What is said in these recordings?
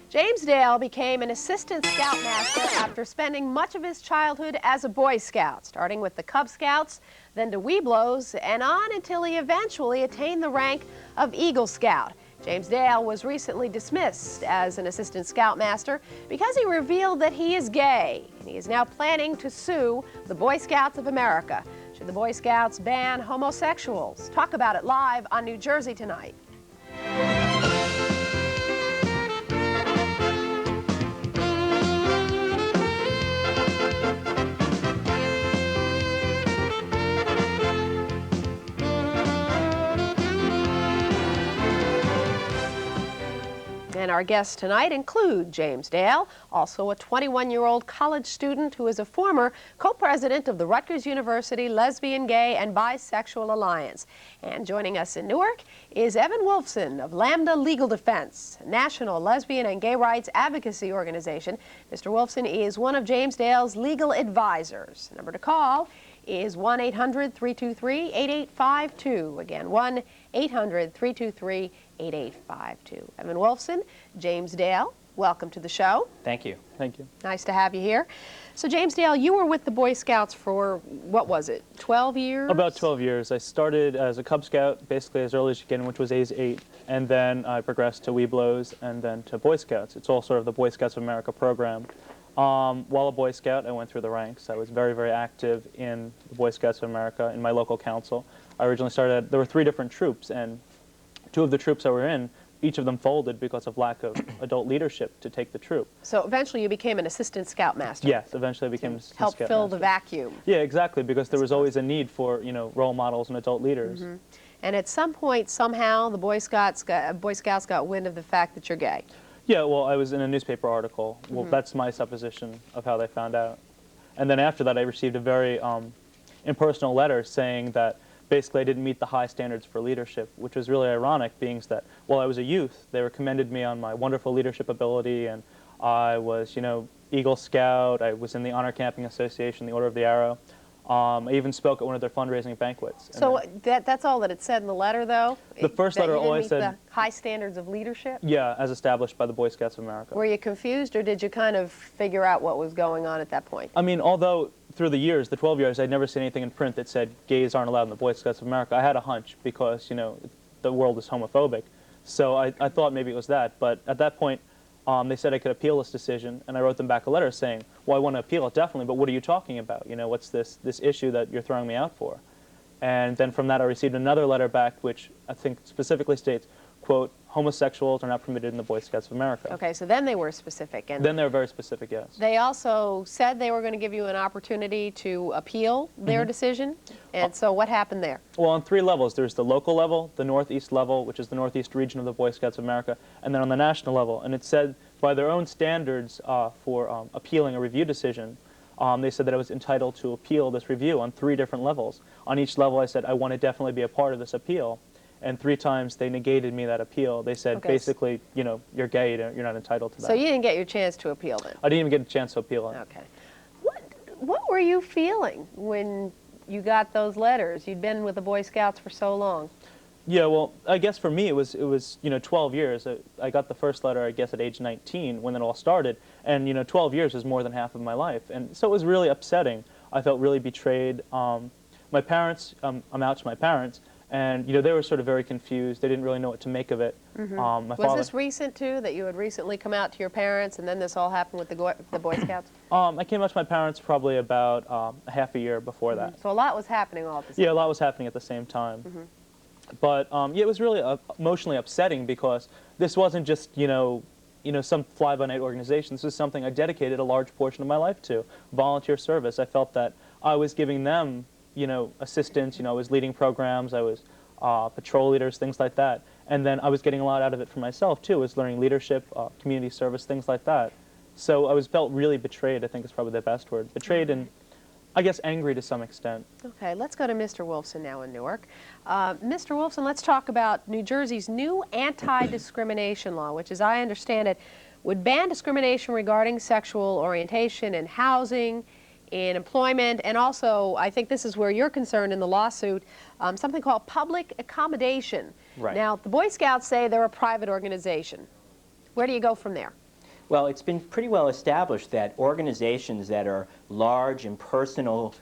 James Dale became an assistant scoutmaster after spending much of his childhood as a Boy Scout, starting with the Cub Scouts, then to Webelos, and on until he eventually attained the rank of Eagle Scout. James Dale was recently dismissed as an assistant scoutmaster because he revealed that he is gay, and he is now planning to sue the Boy Scouts of America. Should the Boy Scouts ban homosexuals? Talk about it live on New Jersey Tonight. And our guests tonight include James Dale, also a 21-year-old college student who is a former co-president of the Rutgers University Lesbian, Gay, and Bisexual Alliance. And joining us in Newark is Evan Wolfson of Lambda Legal Defense, a national lesbian and gay rights advocacy organization. Mr. Wolfson is one of James Dale's legal advisors. The number to call is 1-800-323-8852. Again, 1-800-323-8852. Evan Wolfson, James Dale, welcome to the show. Thank you. Thank you. Nice to have you here. So James Dale, you were with the Boy Scouts for, what was it, 12 years? About 12 years. I started as a Cub Scout, basically as early as you can, which was age 8, and then I progressed to Webelos and then to Boy Scouts. It's all sort of the Boy Scouts of America program. While a Boy Scout, I went through the ranks. I was very, very active in the Boy Scouts of America, in my local council. I originally started, there were 3 different troops, and 2 of the troops I were in, each of them folded because of lack of adult leadership to take the troop. So eventually you became an assistant scoutmaster. Yes, eventually I became an assistant help scoutmaster. fill the vacuum. Yeah, exactly, because there was always a need for, role models and adult leaders. Mm-hmm. And at some point, somehow, the Boy Scouts got wind of the fact that you're gay. Yeah, well, I was in a newspaper article. Well, that's my supposition of how they found out. And then after that, I received a very impersonal letter saying that basically I didn't meet the high standards for leadership, which was really ironic, being that while I was a youth, they commended me on my wonderful leadership ability, and I was, Eagle Scout, I was in the Honor Camping Association, the Order of the Arrow. I even spoke at one of their fundraising banquets. So that's all that it said in the letter, though? The first letter always said the high standards of leadership? Yeah, as established by the Boy Scouts of America. Were you confused, or did you kind of figure out what was going on at that point? I mean, although through the years, the 12 years, I'd never seen anything in print that said gays aren't allowed in the Boy Scouts of America. I had a hunch because, the world is homophobic. So I thought maybe it was that. But at that point, they said I could appeal this decision, and I wrote them back a letter saying, well, I want to appeal it definitely, but what are you talking about? What's this issue that you're throwing me out for? And then from that I received another letter back which I think specifically states, quote, homosexuals are not permitted in the Boy Scouts of America. Okay, so then they were specific. And then they were very specific, yes. They also said they were going to give you an opportunity to appeal their decision. And so what happened there? Well, on 3 levels. There's the local level, the Northeast level, which is the Northeast region of the Boy Scouts of America, and then on the national level. And it said by their own standards for appealing a review decision, they said that I was entitled to appeal this review on 3 different levels. On each level I said, I want to definitely be a part of this appeal. And 3 times they negated me that appeal. They said, basically, you're gay, you're not entitled to that. So you didn't get your chance to appeal then? I didn't even get a chance to appeal it. Okay. What were you feeling when you got those letters? You'd been with the Boy Scouts for so long. Yeah, well, I guess for me it was 12 years. I got the first letter, I guess, at age 19 when it all started. And, 12 years was more than half of my life. And so it was really upsetting. I felt really betrayed. My parents, I'm out to my parents. And, they were sort of very confused. They didn't really know what to make of it. Was this recent, too, that you had recently come out to your parents, and then this all happened with the Boy Scouts? I came out to my parents probably about a half a year before that. So a lot was happening all at the same time. Yeah, a lot was happening at the same time. But, yeah, it was really emotionally upsetting because this wasn't just, some fly-by-night organization. This was something I dedicated a large portion of my life to, volunteer service. I felt that I was giving them assistance, I was leading programs, I was patrol leaders, things like that. And then I was getting a lot out of it for myself, too. I was learning leadership, community service, things like that. So I felt really betrayed, I think is probably the best word. Betrayed and, I guess, angry to some extent. Okay, let's go to Mr. Wolfson now in Newark. Mr. Wolfson, let's talk about New Jersey's new anti-discrimination law, which, as I understand it, would ban discrimination regarding sexual orientation in housing, in employment, and also, I think this is where you're concerned in the lawsuit, something called public accommodation. Right. Now, the Boy Scouts say they're a private organization. Where do you go from there? Well, it's been pretty well established that organizations that are large and personal,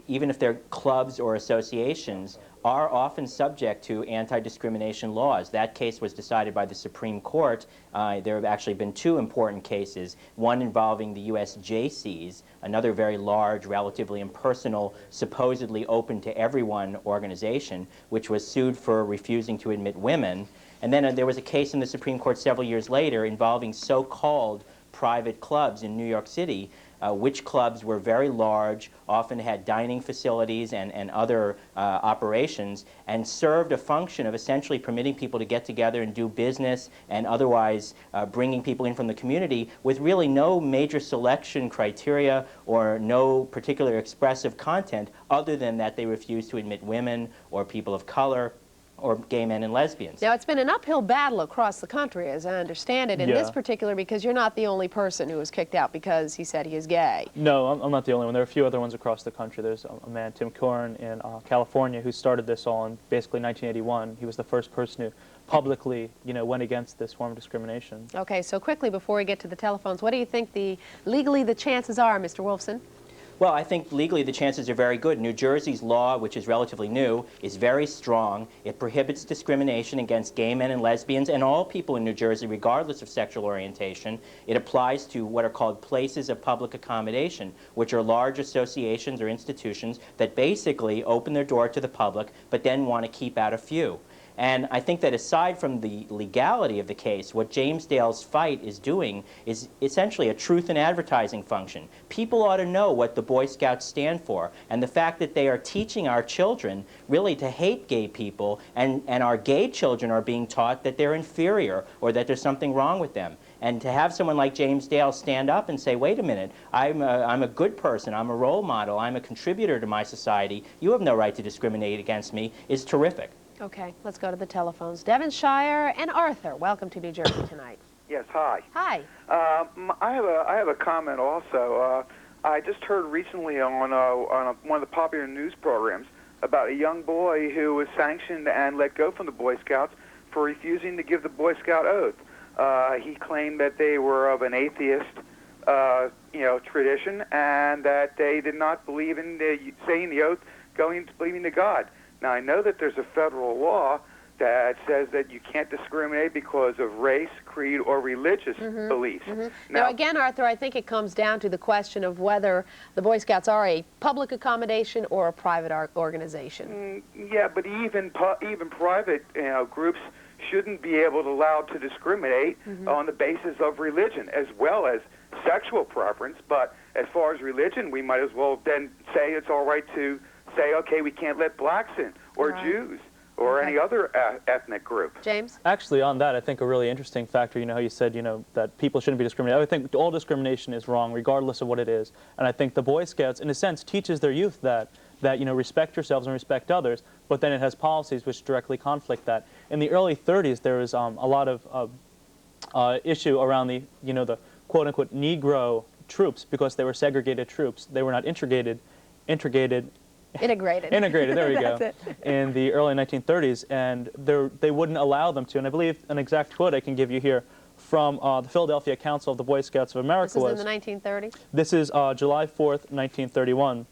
even if they're clubs or associations, are often subject to anti-discrimination laws. That case was decided by the Supreme Court. There have actually been two important cases, one involving the U.S. Jaycees, another very large, relatively impersonal, supposedly open to everyone organization, which was sued for refusing to admit women. And then there was a case in the Supreme Court several years later involving so-called private clubs in New York City, which clubs were very large, often had dining facilities and other operations, and served a function of essentially permitting people to get together and do business and otherwise bringing people in from the community with really no major selection criteria or no particular expressive content other than that they refused to admit women or people of color or gay men and lesbians. Now, it's been an uphill battle across the country, as I understand it, in this particular, because you're not the only person who was kicked out because he said he is gay. No, I'm not the only one. There are a few other ones across the country. There's a man, Tim Corn, in California, who started this all in basically 1981. He was the first person who publicly, went against this form of discrimination. Okay, so quickly, before we get to the telephones, what do you think legally the chances are, Mr. Wolfson? Well, I think legally the chances are very good. New Jersey's law, which is relatively new, is very strong. It prohibits discrimination against gay men and lesbians and all people in New Jersey, regardless of sexual orientation. It applies to what are called places of public accommodation, which are large associations or institutions that basically open their door to the public, but then want to keep out a few. And I think that aside from the legality of the case, what James Dale's fight is doing is essentially a truth in advertising function. People ought to know what the Boy Scouts stand for, and the fact that they are teaching our children really to hate gay people, and our gay children are being taught that they're inferior or that there's something wrong with them. And to have someone like James Dale stand up and say, wait a minute, I'm a good person, I'm a role model, I'm a contributor to my society, you have no right to discriminate against me, is terrific. Okay, let's go to the telephones. Devonshire and Arthur, welcome to New Jersey tonight. Yes, hi. Hi. I have a comment also. I just heard recently on one of the popular news programs about a young boy who was sanctioned and let go from the Boy Scouts for refusing to give the Boy Scout oath. He claimed that they were of an atheist, tradition, and that they did not believe in saying the oath, going to believing to God. Now, I know that there's a federal law that says that you can't discriminate because of race, creed, or religious beliefs. Now, again, Arthur, I think it comes down to the question of whether the Boy Scouts are a public accommodation or a private organization. Yeah, but even private groups shouldn't be allowed to discriminate on the basis of religion as well as sexual preference. But as far as religion, we might as well then say it's all right to say, okay, we can't let blacks in, or Jews, or any other ethnic group. James? Actually, on that, I think a really interesting factor, how you said, that people shouldn't be discriminated. I think all discrimination is wrong, regardless of what it is. And I think the Boy Scouts, in a sense, teaches their youth that respect yourselves and respect others, but then it has policies which directly conflict that. In the early 30s, there was a lot of issue around the quote-unquote Negro troops, because they were segregated troops. They were not integrated, there we go, in the early 1930s, and they wouldn't allow them to. And I believe an exact quote I can give you here from the Philadelphia Council of the Boy Scouts of America was... This is in the 1930s? This is July 4th, 1931.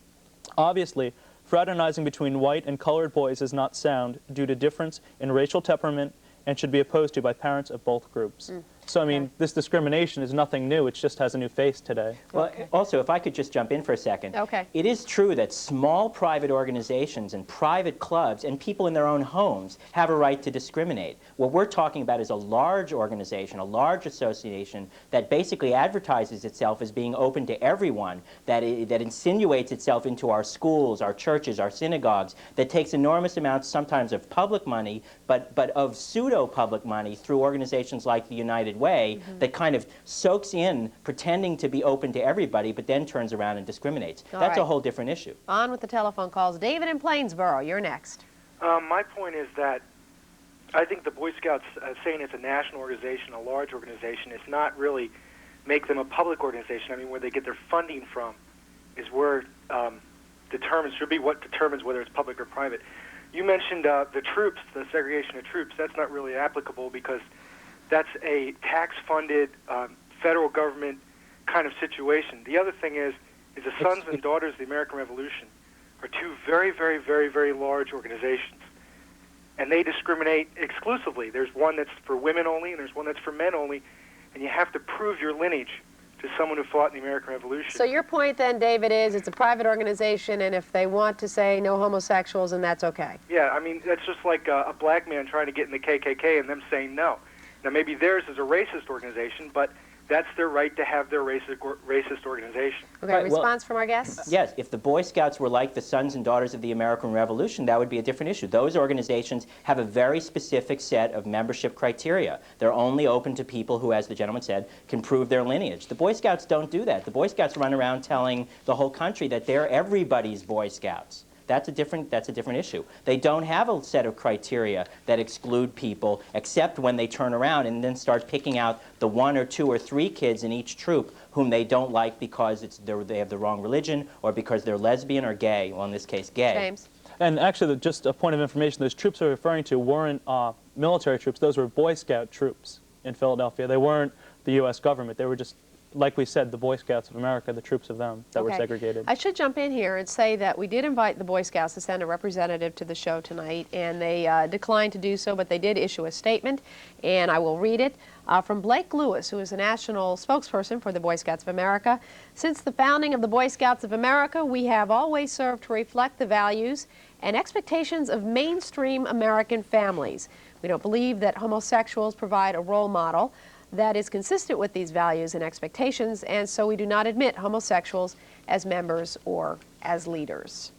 Obviously, fraternizing between white and colored boys is not sound due to difference in racial temperament and should be opposed to by parents of both groups. So, I mean, this discrimination is nothing new. It just has a new face today. Well, also, if I could just jump in for a second. Okay. It is true that small private organizations and private clubs and people in their own homes have a right to discriminate. What we're talking about is a large organization, a large association that basically advertises itself as being open to everyone, that insinuates itself into our schools, our churches, our synagogues, that takes enormous amounts sometimes of public money, but of pseudo-public money through organizations like the United Way, that kind of soaks in, pretending to be open to everybody, but then turns around and discriminates. That's a whole different issue. On with the telephone calls. David in Plainsboro, you're next. My point is that I think the Boy Scouts saying it's a national organization, a large organization, is not really make them a public organization. I mean, where they get their funding from is where should be what determines whether it's public or private. You mentioned the troops, the segregation of troops. That's not really applicable because that's a tax-funded federal government kind of situation. The other thing is the Sons and Daughters of the American Revolution are two very, very, very, very large organizations, and they discriminate exclusively. There's one that's for women only, and there's one that's for men only, and you have to prove your lineage to someone who fought in the American Revolution. So your point then, David, is it's a private organization, and if they want to say no homosexuals, then that's okay. Yeah, I mean, that's just like a black man trying to get in the KKK and them saying no. Now, maybe theirs is a racist organization, but that's their right to have their racist organization. Okay, Right, response from our guests? Yes, if the Boy Scouts were like the Sons and Daughters of the American Revolution, that would be a different issue. Those organizations have a very specific set of membership criteria. They're only open to people who, as the gentleman said, can prove their lineage. The Boy Scouts don't do that. The Boy Scouts run around telling the whole country that they're everybody's Boy Scouts. That's a different issue. They don't have a set of criteria that exclude people, except when they turn around and then start picking out the 1 or 2 or 3 kids in each troop whom they don't like because they have the wrong religion or because they're lesbian or gay, well, in this case, gay. James? And actually, just a point of information, those troops they're referring to weren't military troops. Those were Boy Scout troops in Philadelphia. They weren't the U.S. government. They were just, like we said, the Boy Scouts of America, the troops of them that were segregated. I should jump in here and say that we did invite the Boy Scouts to send a representative to the show tonight, and they declined to do so, but they did issue a statement, and I will read it. From Blake Lewis, who is the national spokesperson for the Boy Scouts of America. Since the founding of the Boy Scouts of America, we have always served to reflect the values and expectations of mainstream American families. We don't believe that homosexuals provide a role model that is consistent with these values and expectations, and so we do not admit homosexuals as members or as leaders.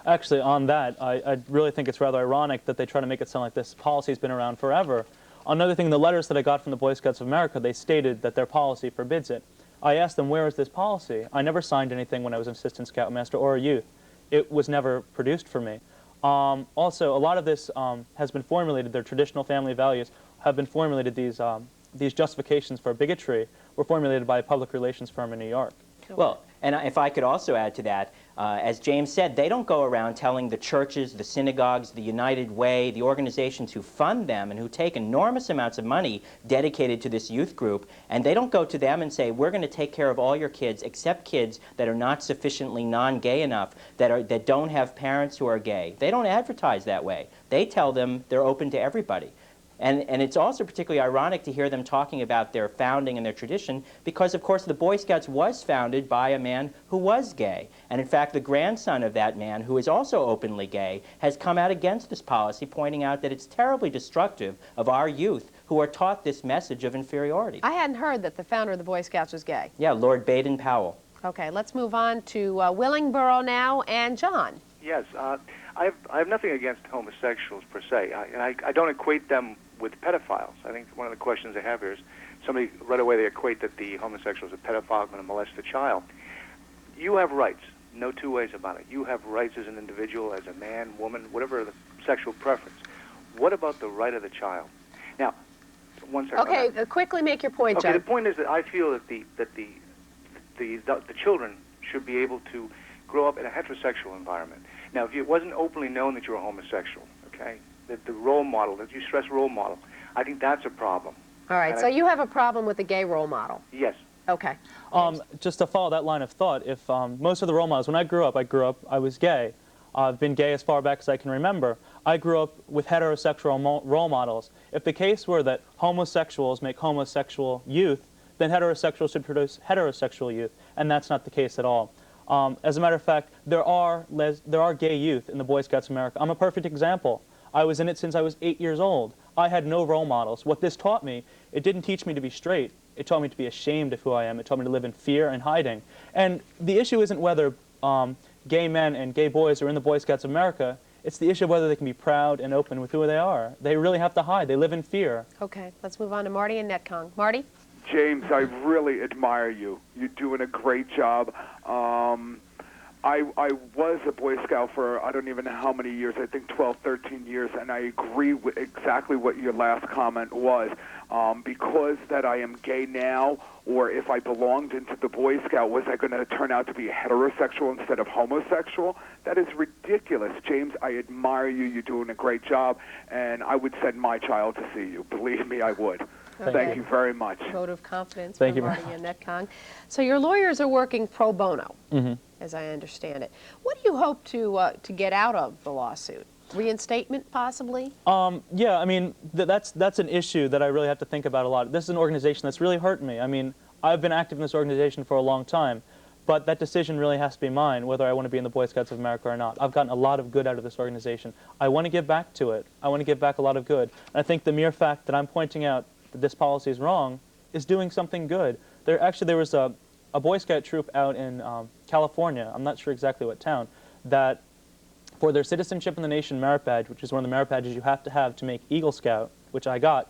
Actually, on that, I really think it's rather ironic that they try to make it sound like this policy's been around forever. Another thing, the letters that I got from the Boy Scouts of America, they stated that their policy forbids it. I asked them, where is this policy? I never signed anything when I was an assistant scoutmaster or a youth. It was never produced for me. Also, a lot of this has been formulated, their traditional family values have been formulated, these justifications for bigotry were formulated by a public relations firm in New York. Well, and if I could also add to that, as James said, they don't go around telling the churches, the synagogues, the United Way, the organizations who fund them and who take enormous amounts of money dedicated to this youth group, and they don't go to them and say, we're going to take care of all your kids except kids that are not sufficiently non-gay enough, that don't have parents who are gay. They don't advertise that way. They tell them they're open to everybody. And it's also particularly ironic to hear them talking about their founding and their tradition because, of course, the Boy Scouts was founded by a man who was gay. And, in fact, the grandson of that man, who is also openly gay, has come out against this policy, pointing out that it's terribly destructive of our youth who are taught this message of inferiority. I hadn't heard that the founder of the Boy Scouts was gay. Yeah, Lord Baden-Powell. Okay, let's move on to Willingboro now, and John. Yes, I have nothing against homosexuals per se. I don't equate them with pedophiles. I think one of the questions they have here is somebody right away they equate that the homosexual is a pedophile going to molest a child. You have rights, no two ways about it. You have rights as an individual, as a man, woman, whatever the sexual preference. What about the right of the child? Now, one second. Okay, quickly make your point, Okay, John. the point is that I feel that the children should be able to grow up in a heterosexual environment. Now, if it wasn't openly known that you're a homosexual, okay, that the role model, that you stress role model, I think that's a problem. All right, so you have a problem with the gay role model. Yes. Okay. Just to follow that line of thought, if most of the role models, when I grew up, I was gay. I've been gay as far back as I can remember. I grew up with heterosexual role models. If the case were that homosexuals make homosexual youth, then heterosexuals should produce heterosexual youth, and that's not the case at all. As a matter of fact, there are gay youth in the Boy Scouts of America. I'm a perfect example. I was in it since I was 8 years old. I had no role models. What this taught me, it didn't teach me to be straight. It taught me to be ashamed of who I am. It taught me to live in fear and hiding. And the issue isn't whether gay men and gay boys are in the Boy Scouts of America. It's the issue of whether they can be proud and open with who they are. They really have to hide. They live in fear. Okay, let's move on to Marty and Netcong. Marty? James, I really admire you. You're doing a great job. I was a Boy Scout for I don't even know how many years, I think 12, 13 years, and I agree with exactly what your last comment was. Because that I am gay now, or if I belonged into the Boy Scout, was I going to turn out to be heterosexual instead of homosexual? That is ridiculous. James, I admire you. You're doing a great job, and I would send my child to see you. Believe me, I would. Thank you very much. Vote of confidence Thank from you. Marty and Netcong. So your lawyers are working pro bono, Mm-hmm. as I understand it. What do you hope to get out of the lawsuit? Reinstatement, possibly? Yeah, I mean, that's an issue that I really have to think about a lot. This is an organization that's really hurt me. I mean, I've been active in this organization for a long time, but that decision really has to be mine, whether I want to be in the Boy Scouts of America or not. I've gotten a lot of good out of this organization. I want to give back to it. I want to give back a lot of good. And I think the mere fact that I'm pointing out that this policy is wrong is doing something good. There was a Boy Scout troop out in California, I'm not sure exactly what town, that for their Citizenship in the Nation merit badge, which is one of the merit badges you have to make Eagle Scout, which I got,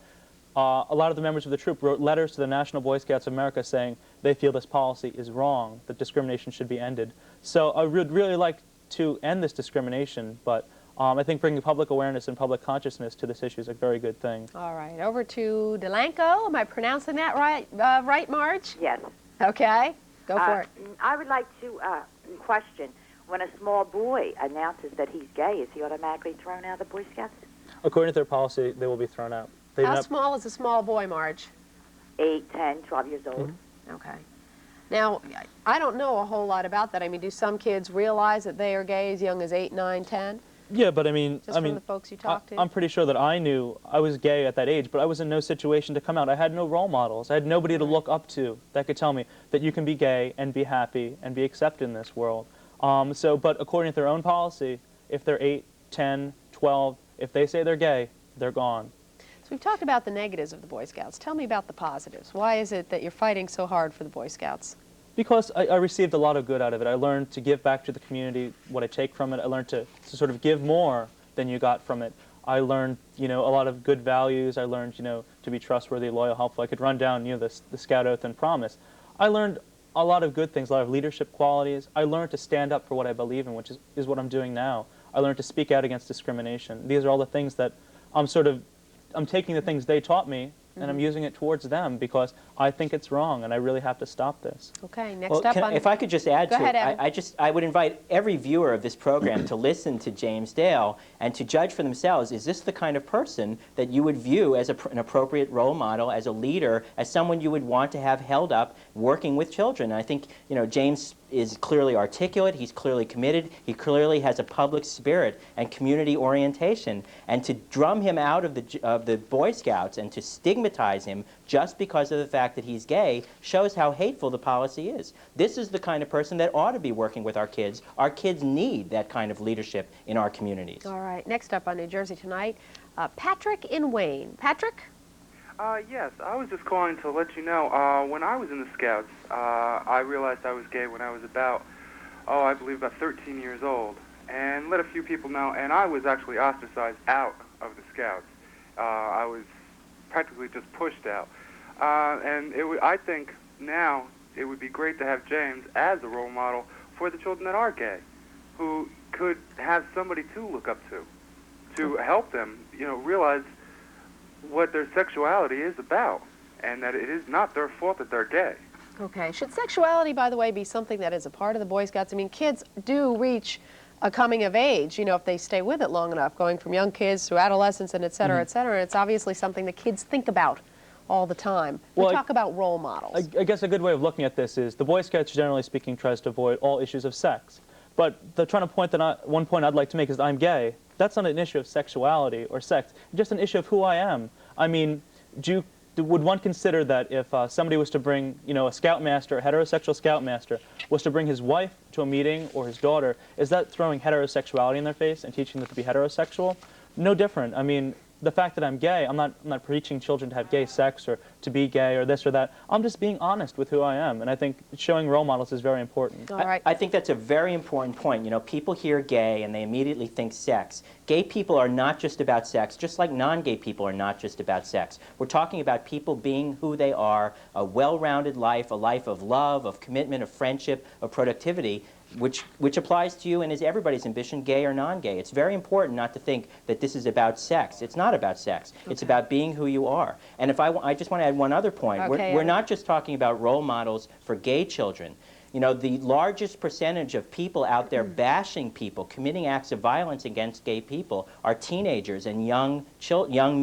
a lot of the members of the troop wrote letters to the National Boy Scouts of America saying they feel this policy is wrong, that discrimination should be ended. So I would really like to end this discrimination, but I think bringing public awareness and public consciousness to this issue is a very good thing. All right, over to Delanco. Am I pronouncing that right, right, Marge? Yes. Okay, go for it. I would like to question, when a small boy announces that he's gay, is he automatically thrown out of the Boy Scouts? According to their policy, they will be thrown out. They How don't- small is a small boy, Marge? 8, 10, 12 years old. Mm-hmm. Okay. Now, I don't know a whole lot about that. I mean, do some kids realize that they are gay as young as 8, 9, 10? Yeah, but I mean, Just from the folks you talk to? I'm pretty sure that I knew I was gay at that age, but I was in no situation to come out. I had no role models. I had nobody to look up to that could tell me that you can be gay and be happy and be accepted in this world. But according to their own policy, if they're 8, 10, 12, if they say they're gay, they're gone. So we've talked about the negatives of the Boy Scouts. Tell me about the positives. Why is it that you're fighting so hard for the Boy Scouts? Because I received a lot of good out of it. I learned to give back to the community what I take from it. I learned to sort of give more than you got from it. I learned, a lot of good values. I learned, to be trustworthy, loyal, helpful. I could run down, the Scout Oath and Promise. I learned a lot of good things, a lot of leadership qualities. I learned to stand up for what I believe in, which is what I'm doing now. I learned to speak out against discrimination. These are all the things that I'm taking the things they taught me, and I'm using it towards them because I think it's wrong, and I really have to stop this. Okay, next Well, up on... if I could just add Go to ahead, it, Evan. I would invite every viewer of this program to listen to James Dale and to judge for themselves, is this the kind of person that you would view as an appropriate role model, as a leader, as someone you would want to have held up working with children? And I think, James is clearly articulate, he's clearly committed, he clearly has a public spirit and community orientation. And to drum him out of the Boy Scouts and to stigmatize him just because of the fact that he's gay shows how hateful the policy is. This is the kind of person that ought to be working with our kids. Our kids need that kind of leadership in our communities. All right, next up on New Jersey Tonight, Patrick in Wayne. Patrick? Yes, I was just calling to let you know, when I was in the Scouts, I realized I was gay when I was about, I believe about 13 years old, and let a few people know, and I was actually ostracized out of the Scouts. I was practically just pushed out. And I think now it would be great to have James as a role model for the children that are gay, who could have somebody to look up to help them, realize what their sexuality is about, and that it is not their fault that they're gay. Okay. Should sexuality, by the way, be something that is a part of the Boy Scouts? I mean, kids do reach a coming of age, if they stay with it long enough, going from young kids to adolescence and et cetera, et cetera. And it's obviously something that kids think about all the time. We talk about role models. I guess a good way of looking at this is the Boy Scouts, generally speaking, tries to avoid all issues of sex. But one point I'd like to make is that I'm gay. That's not an issue of sexuality or sex. It's just an issue of who I am. I mean, would one consider that if somebody was to bring, a scoutmaster, a heterosexual scoutmaster, was to bring his wife to a meeting or his daughter, is that throwing heterosexuality in their face and teaching them to be heterosexual? No different. I mean, the fact that I'm gay, I'm not preaching children to have gay sex or to be gay or this or that. I'm just being honest with who I am, and I think showing role models is very important. All right. I think that's a very important point. People hear gay and they immediately think sex. Gay people are not just about sex, just like non-gay people are not just about sex. We're talking about people being who they are, a well-rounded life, a life of love, of commitment, of friendship, of productivity, which applies to you and is everybody's ambition, gay or non-gay. It's very important not to think that this is about sex. It's not about sex. Okay. It's about being who you are. And I just want to add one other point. Okay, We're not just talking about role models for gay children. You know, the largest percentage of people out there bashing people, committing acts of violence against gay people are teenagers and young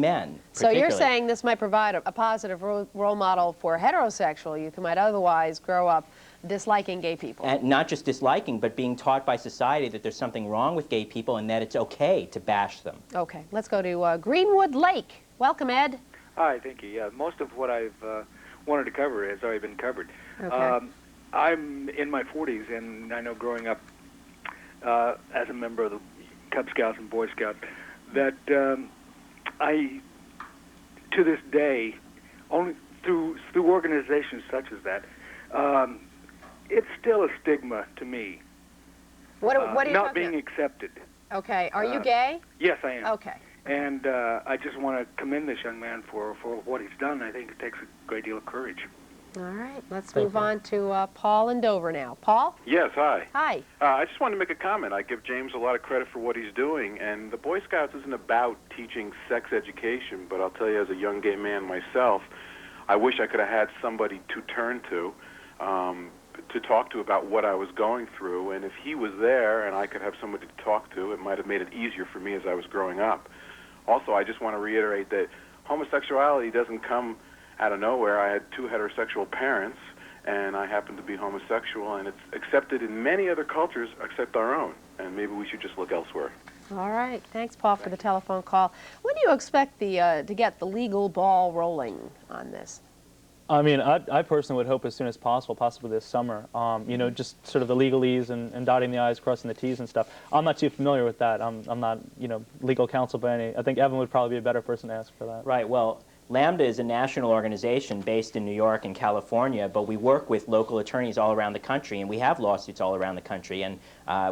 men. So you're saying this might provide a positive role model for heterosexual youth who might otherwise grow up disliking gay people. And not just disliking, but being taught by society that there's something wrong with gay people and that it's okay to bash them. Okay, let's go to Greenwood Lake. Welcome, Ed. Hi, thank you. Yeah, most of what I've wanted to cover has already been covered. Okay. I'm in my 40s, and I know growing up as a member of the Cub Scouts and Boy Scouts that I, to this day, only through organizations such as that, it's still a stigma to me. What are you not talking being about? accepted. Okay, are you gay? Yes, I am. Okay. And I just want to commend this young man for what he's done. I think it takes a great deal of courage. All right, let's move on to Paul in Dover now. Paul? Yes, hi. Hi. I just wanted to make a comment. I give James a lot of credit for what he's doing, and the Boy Scouts isn't about teaching sex education, but I'll tell you, as a young gay man myself, I wish I could have had somebody to turn to talk to about what I was going through, and if he was there and I could have somebody to talk to, it might have made it easier for me as I was growing up. Also, I just want to reiterate that homosexuality doesn't come out of nowhere. I had two heterosexual parents, and I happen to be homosexual, and it's accepted in many other cultures except our own, and maybe we should just look elsewhere. All right. Thanks, Paul, for the telephone call. When do you expect to get the legal ball rolling on this? I mean, I personally would hope as soon as possible, possibly this summer. You know, just sort of the legalese and dotting the I's, crossing the T's and stuff. I'm not too familiar with that. I'm not, you know, legal counsel by any. I think Evan would probably be a better person to ask for that. Right. Well, Lambda is a national organization based in New York and California, but we work with local attorneys all around the country, and we have lawsuits all around the country. And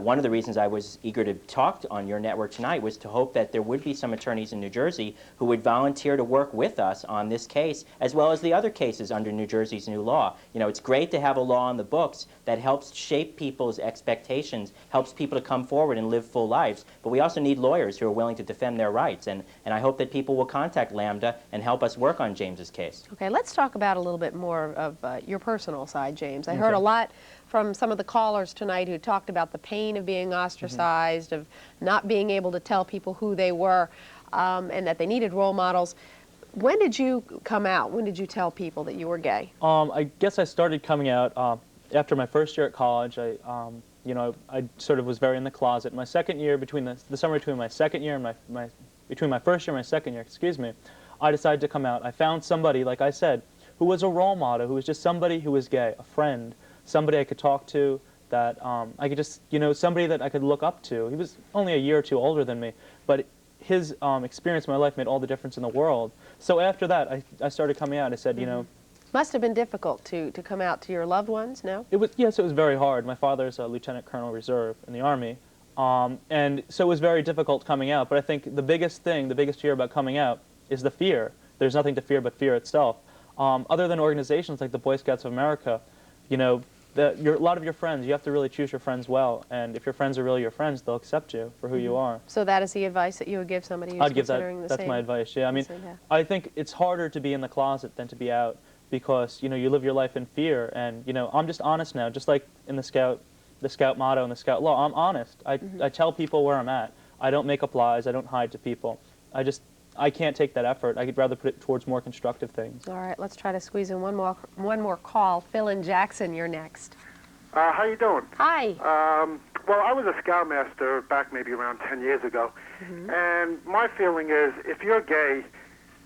one of the reasons I was eager to talk on your network tonight was to hope that there would be some attorneys in New Jersey who would volunteer to work with us on this case, as well as the other cases under New Jersey's new law. You know, it's great to have a law on the books that helps shape people's expectations, helps people to come forward and live full lives, but we also need lawyers who are willing to defend their rights. And I hope that people will contact Lambda and help us work on James's case. Okay, let's talk about a little bit more of your personal side, James. I heard a lot from some of the callers tonight who talked about the pain of being ostracized, of not being able to tell people who they were, and that they needed role models. When did you come out? When did you tell people that you were gay? I guess I started coming out after my first year at college. You know, I sort of was very in the closet. My second year, between the summer between my second year and between my first year and my second year, excuse me, I decided to come out. I found somebody, like I said, who was a role model, who was just somebody who was gay, a friend, somebody I could talk to, that I could just, you know, somebody that I could look up to. He was only a year or two older than me, but his experience in my life made all the difference in the world. So after that, I started coming out. I said, you know... Must have been difficult to come out to your loved ones, no? It was, yes, it was very hard. My father's a Lieutenant Colonel Reserve in the Army, and so it was very difficult coming out. But I think the biggest thing, the biggest fear about coming out is the fear. There's nothing to fear but fear itself. Other than organizations like the Boy Scouts of America, you know, a lot of your friends, you have to really choose your friends well, and if your friends are really your friends, they'll accept you for who you are. So that is the advice that you would give somebody who's considering the same? That's my advice, yeah. I mean, I think it's harder to be in the closet than to be out, because, you know, you live your life in fear, and, you know, I'm just honest now, just like in the Scout motto and the Scout law, I'm honest. I tell people where I'm at. I don't make up lies, I don't hide to people. I can't take that effort. I'd rather put it towards more constructive things. All right, let's try to squeeze in one more call. Phil in Jackson, you're next. How you doing? Hi. Well, I was a Scoutmaster back maybe around 10 years ago, and my feeling is if you're gay,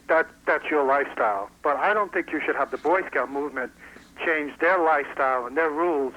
that's your lifestyle. But I don't think you should have the Boy Scout movement change their lifestyle and their rules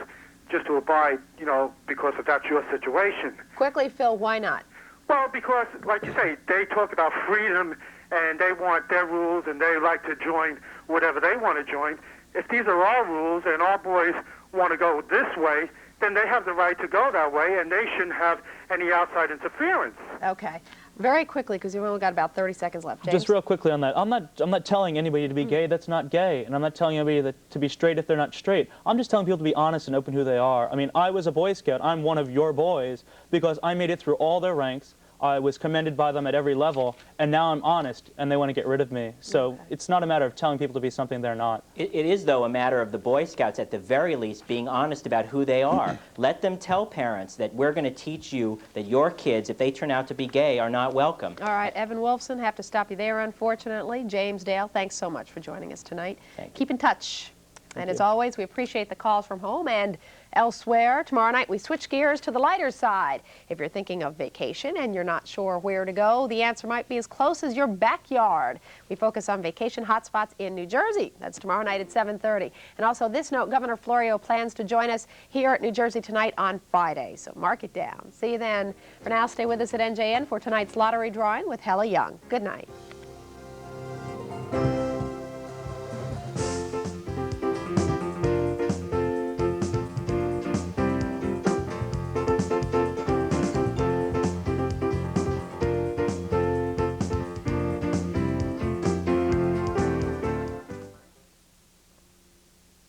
just to abide, you know, because if that's your situation. Quickly, Phil, why not? Well, because, like you say, they talk about freedom, and they want their rules, and they like to join whatever they want to join. If these are our rules, and our boys want to go this way, then they have the right to go that way, and they shouldn't have any outside interference. Okay. Very quickly, because you've only got about 30 seconds left. James? Just real quickly on that. I'm not telling anybody to be gay that's not gay, and I'm not telling anybody to be straight if they're not straight. I'm just telling people to be honest and open who they are. I mean, I was a Boy Scout. I'm one of your boys because I made it through all their ranks. I was commended by them at every level, and now I'm honest, and they want to get rid of me. So it's not a matter of telling people to be something they're not. It is, though, a matter of the Boy Scouts, at the very least, being honest about who they are. Let them tell parents that we're going to teach you that your kids, if they turn out to be gay, are not welcome. All right, Evan Wolfson, have to stop you there, unfortunately. James Dale, thanks so much for joining us tonight. Keep in touch. And as always, we appreciate the calls from home and elsewhere. Tomorrow night, we switch gears to the lighter side. If you're thinking of vacation and you're not sure where to go, the answer might be as close as your backyard. We focus on vacation hotspots in New Jersey. That's tomorrow night at 7:30. And also this note, Governor Florio plans to join us here at New Jersey Tonight on Friday. So mark it down. See you then. For now, stay with us at NJN for tonight's lottery drawing with Hella Young. Good night.